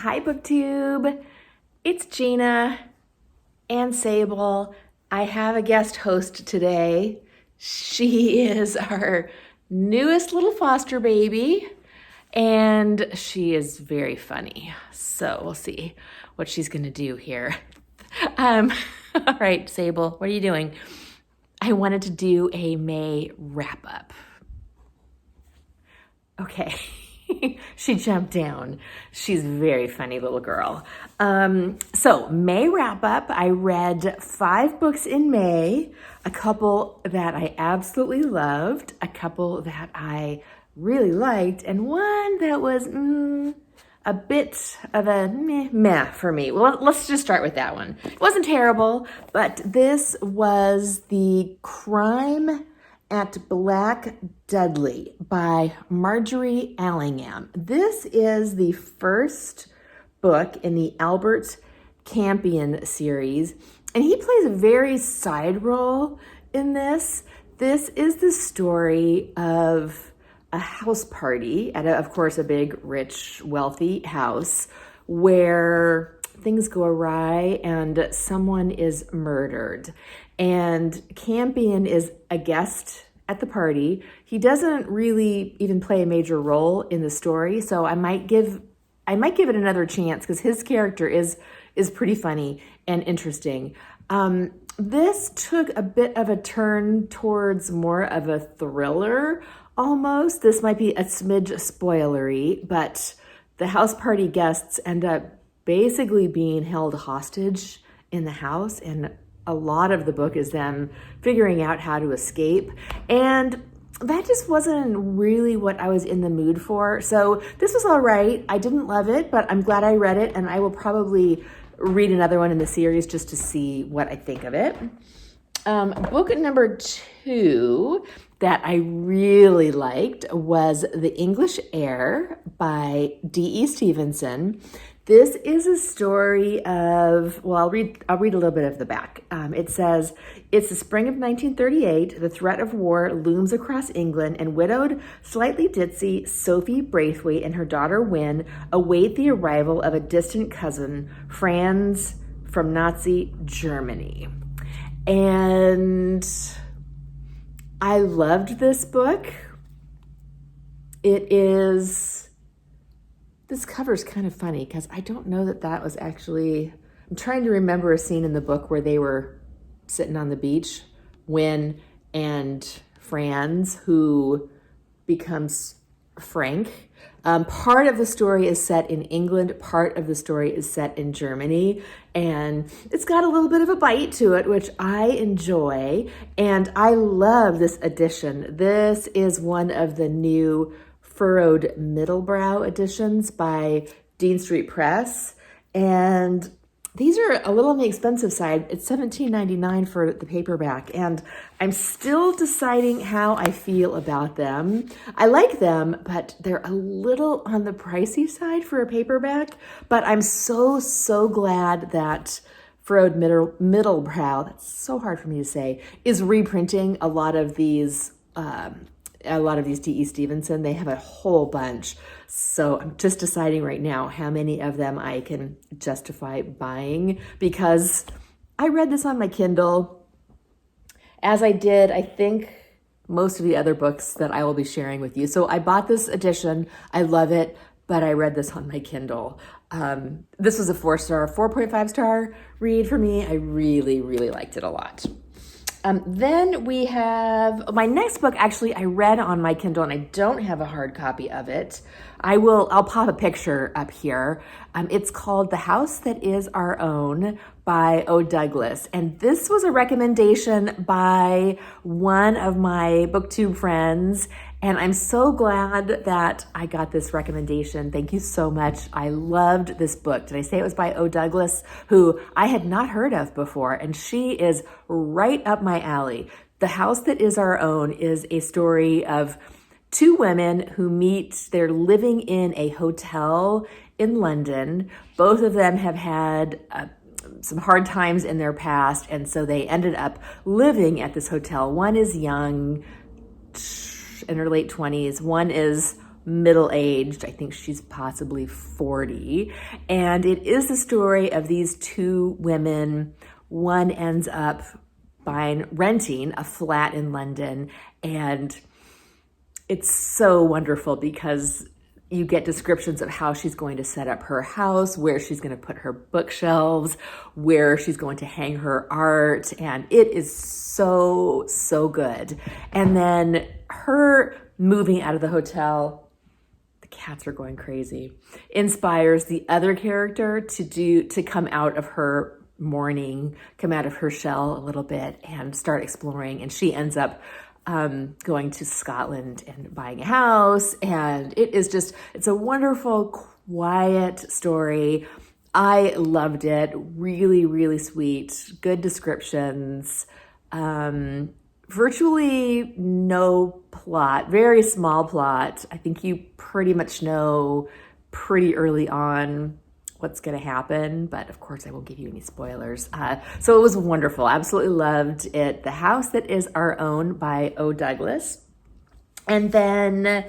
Hi BookTube, it's Gina and Sable. I have a guest host today. She is our newest little foster baby and she is very funny. So we'll see what she's gonna do here. All right, Sable, what are you doing? I wanted to do a May wrap up. Okay. She jumped down. She's a very funny little girl. So May wrap up, I read 5 books in May, a couple that I absolutely loved, a couple that I really liked, and one that was a bit of a meh for me. Well, let's just start with that one. It wasn't terrible, but this was The Crime at Black Dudley by Margery Allingham. This is the first book in the Albert Campion series, and he plays a very side role in this. This is the story of a house party at, of course, a big, rich, wealthy house where things go awry and someone is murdered. And Campion is a guest at the party. He doesn't really even play a major role in the story, so I might give it another chance because his character is pretty funny and interesting. This took a bit of a turn towards more of a thriller almost. This might be a smidge spoilery, but the house party guests end up basically being held hostage in the house, and a lot of the book is them figuring out how to escape. And that just wasn't really what I was in the mood for. So this was all right. I didn't love it, but I'm glad I read it, and I will probably read another one in the series just to see what I think of it. Book number 2 that I really liked was The English Heir by D.E. Stevenson. This is a story of, well, I'll read a little bit of the back. It says, it's the spring of 1938. The threat of war looms across England, and widowed, slightly ditzy Sophie Braithwaite and her daughter Wynne await the arrival of a distant cousin, Franz, from Nazi Germany. And I loved this book. This cover's kind of funny because I don't know that was actually, I'm trying to remember a scene in the book where they were sitting on the beach, Wynne and Franz, who becomes Frank. Part of the story is set in England, part of the story is set in Germany, and it's got a little bit of a bite to it, which I enjoy, and I love this edition. This is one of the new furrowed middlebrow editions by Dean Street Press, and these are a little on the expensive side. It's $17.99 for the paperback, and I'm still deciding how I feel about them. I like them, but they're a little on the pricey side for a paperback, but I'm so glad that furrowed middlebrow, that's so hard for me to say, is reprinting a lot of these D.E. Stevenson. They have a whole bunch. So I'm just deciding right now how many of them I can justify buying, because I read this on my Kindle, as I did, I think, most of the other books that I will be sharing with you. So I bought this edition. I love it, but I read this on my Kindle. This was a 4.5 star read for me. I really liked it a lot. Then we have my next book. Actually, I read on my Kindle, and I don't have a hard copy of it. I'll pop a picture up here. It's called The House That Is Our Own by O. Douglas. And this was a recommendation by one of my BookTube friends. And I'm so glad that I got this recommendation. Thank you so much. I loved this book. Did I say it was by O. Douglas, who I had not heard of before? And she is right up my alley. The House That Is Our Own is a story of 2 women who meet. They're living in a hotel in London. Both of them have had some hard times in their past, and so they ended up living at this hotel. One is young, in her late 20s. One is middle-aged. I think she's possibly 40. And it is the story of these two women. One ends up renting a flat in London, and it's so wonderful because you get descriptions of how she's going to set up her house, where she's going to put her bookshelves, where she's going to hang her art, and it is so, so good. And then her moving out of the hotel, the cats are going crazy, inspires the other character to come out of her mourning, come out of her shell a little bit and start exploring. And she ends up going to Scotland and buying a house. And it's a wonderful, quiet story. I loved it. Really, really sweet. Good descriptions. Virtually no plot, very small plot. I think you pretty much know pretty early on what's going to happen, but of course I won't give you any spoilers. So it was wonderful. Absolutely loved it. The House That Is Our Own by O. Douglas. And then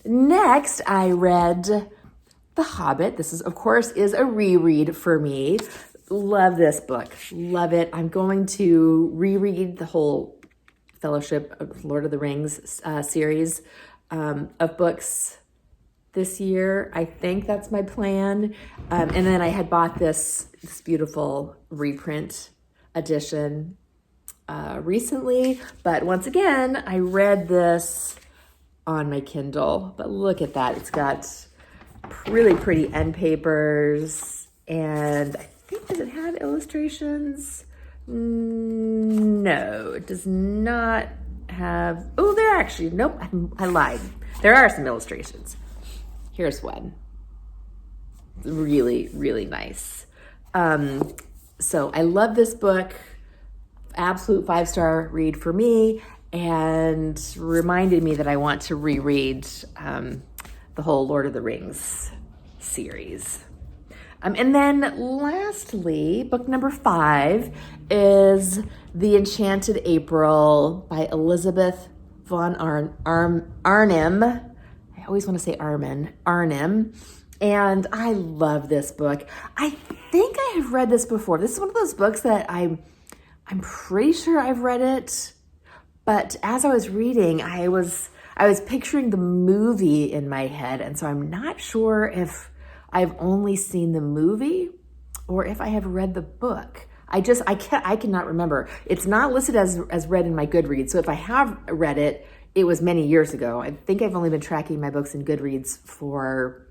next I read The Hobbit. This is, of course, is a reread for me. Love this book. Love it. I'm going to reread the whole Fellowship of Lord of the Rings series of books this year. I think that's my plan. And then I had bought this beautiful reprint edition recently. But once again, I read this on my Kindle. But look at that. It's got really pretty end papers. And I think, does it have illustrations? No, it does not have. Oh, there actually, nope, I lied. There are some illustrations. Here's one. Really, really nice. So I love this book. Absolute 5-star read for me, and reminded me that I want to reread the whole Lord of the Rings series. And then lastly, book number 5 is The Enchanted April by Elizabeth von Arnim. I always want to say Arnim. And I love this book. I think I have read this before. This is one of those books that I'm pretty sure I've read it. But as I was reading, I was picturing the movie in my head. And so I'm not sure if I've only seen the movie or if I have read the book. I cannot remember. It's not listed as read in my Goodreads. So if I have read it, it was many years ago. I think I've only been tracking my books in Goodreads for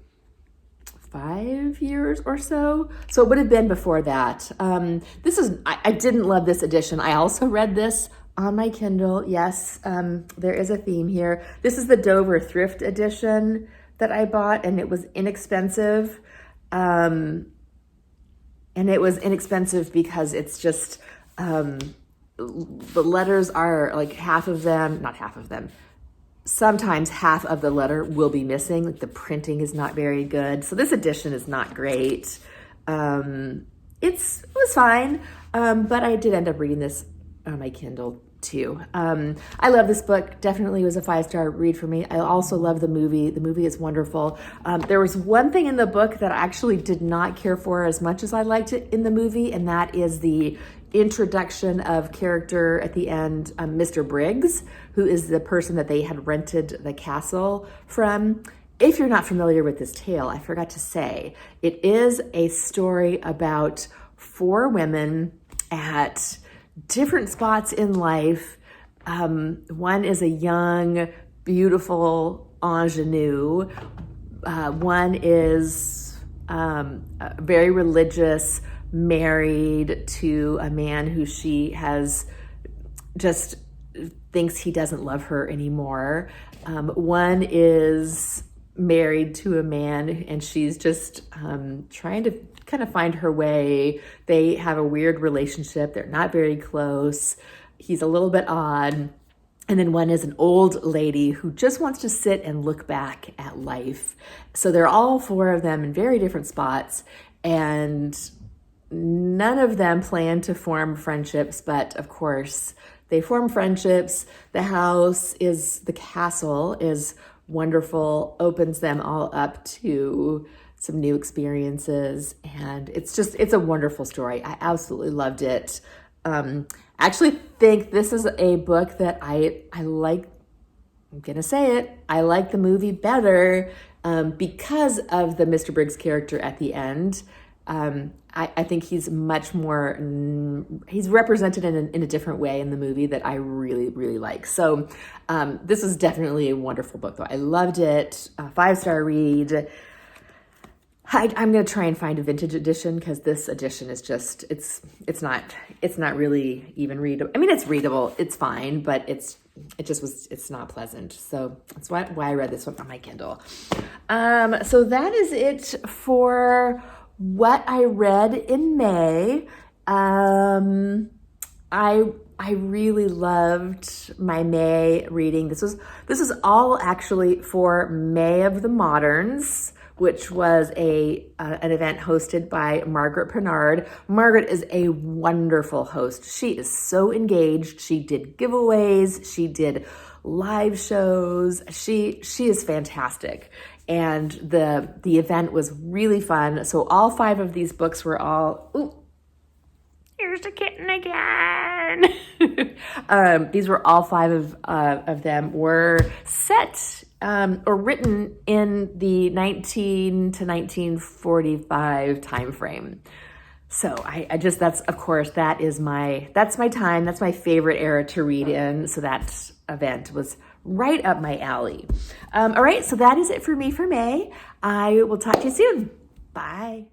5 years or so. So it would have been before that. I didn't love this edition. I also read this on my Kindle. Yes, there is a theme here. This is the Dover Thrift edition that I bought, and it was inexpensive. And it was inexpensive because it's just, the letters are like not half of them. Sometimes half of the letter will be missing. Like the printing is not very good. So this edition is not great. It was fine. But I did end up reading this on my Kindle too. I love this book. Definitely was a 5-star read for me. I also love the movie. The movie is wonderful. There was one thing in the book that I actually did not care for as much as I liked it in the movie, and that is the introduction of character at the end, Mr. Briggs, who is the person that they had rented the castle from. If you're not familiar with this tale, I forgot to say, it is a story about 4 women at different spots in life. One is a young, beautiful ingenue. One is very religious, married to a man who she has just thinks he doesn't love her anymore. One is married to a man and she's just trying to kind of find her way. They have a weird relationship. They're not very close. He's a little bit odd. And then one is an old lady who just wants to sit and look back at life. So they're all 4 of them in very different spots, and none of them plan to form friendships, but of course they form friendships. The castle is wonderful, opens them all up to some new experiences. And it's a wonderful story. I absolutely loved it. I actually think this is a book that I like. I'm gonna say it. I like the movie better because of the Mr. Briggs character at the end. I think he's much more, he's represented in a different way in the movie that I really, really like. So this is definitely a wonderful book though. I loved it, 5-star read. I'm going to try and find a vintage edition because this edition is just, it's not really even readable. I mean, it's readable, it's fine, but it's not pleasant. So that's why I read this one on my Kindle. So that is it for what I read in May. I really loved my May reading. This is all actually for May of the Moderns, which was an event hosted by Margaret Pernard. Margaret is a wonderful host. She is so engaged. She did giveaways. She did live shows. She is fantastic. And the event was really fun. So all 5 of these books were all, ooh, here's the kitten again. These were all 5 of them were set or written in the 19 to 1945 time frame. So I just, that's my time. That's my favorite era to read in. So that event was right up my alley. All right. So that is it for me for May. I will talk to you soon. Bye.